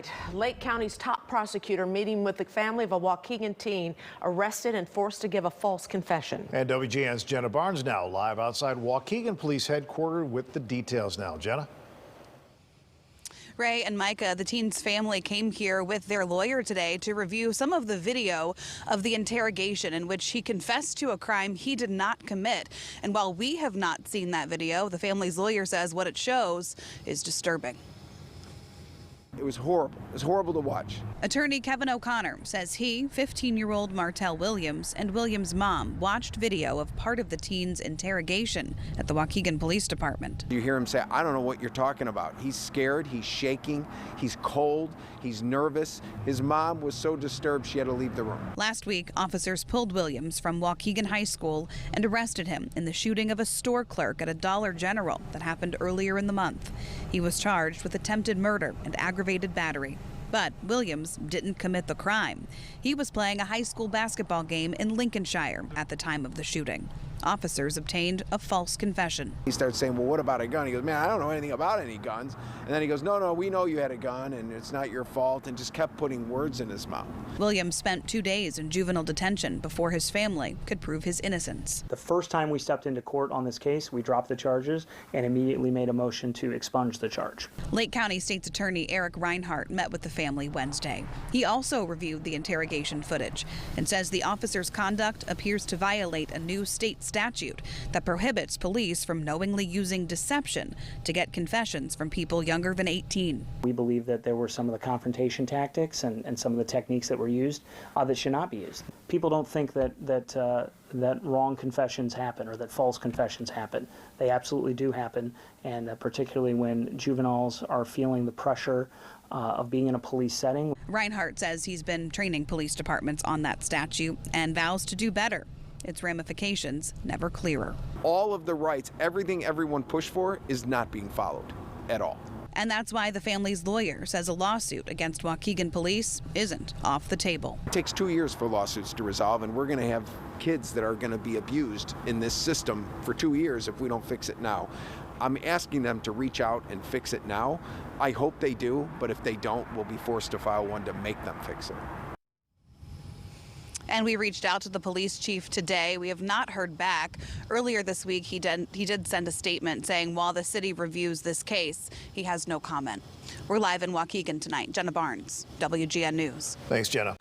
tonight, Lake County's top prosecutor meeting with the family of a Waukegan teen arrested and forced to give a false confession. And WGN's Jenna Barnes now live outside Waukegan Police Headquarters with the details now. Jenna? Ray and Micah, the teen's family came here with their lawyer today to review some of the video of the interrogation in which he confessed to a crime he did not commit. And while we have not seen that video, the family's lawyer says what it shows is disturbing. It was horrible. It was horrible to watch. Attorney Kevin O'Connor says he, 15-year-old Martell Williams, and Williams' mom watched video of part of the teen's interrogation at the Waukegan Police Department. You hear him say, I don't know what you're talking about. He's scared, he's shaking, he's cold, he's nervous. His mom was so disturbed she had to leave the room. Last week, officers pulled Williams from Waukegan High School and arrested him in the shooting of a store clerk at a Dollar General that happened earlier in the month. He was charged with attempted murder and aggravated battery. But Williams didn't commit the crime. He was playing a high school basketball game in Lincolnshire at the time of the shooting. Officers obtained a false confession. He starts saying, well, what about a gun? He goes, man, I don't know anything about any guns. And then he goes, no, we know you had a gun and it's not your fault, and just kept putting words in his mouth. Williams spent 2 days in juvenile detention before his family could prove his innocence. The first time we stepped into court on this case, we dropped the charges and immediately made a motion to expunge the charge. Lake County State's Attorney Eric Reinhart met with the family Wednesday. He also reviewed the interrogation footage and says the officer's conduct appears to violate a new state statute that prohibits police from knowingly using deception to get confessions from people younger than 18. We believe that there were some of the confrontation tactics and some of the techniques that were used that should not be used. People don't think that wrong confessions happen or that false confessions happen. They absolutely do happen, and particularly when juveniles are feeling the pressure of being in a police setting. Reinhart says he's been training police departments on that statute and vows to do better. Its ramifications never clearer. All of the rights, everything everyone pushed for, is not being followed at all. And that's why the family's lawyer says a lawsuit against Waukegan police isn't off the table. It takes 2 years for lawsuits to resolve, and we're going to have kids that are going to be abused in this system for 2 years if we don't fix it now. I'm asking them to reach out and fix it now. I hope they do, but if they don't, we'll be forced to file one to make them fix it. And we reached out to the police chief today. We have not heard back. Earlier this week, he did send a statement saying while the city reviews this case, he has no comment. We're live in Waukegan tonight. Jenna Barnes, WGN News. Thanks, Jenna.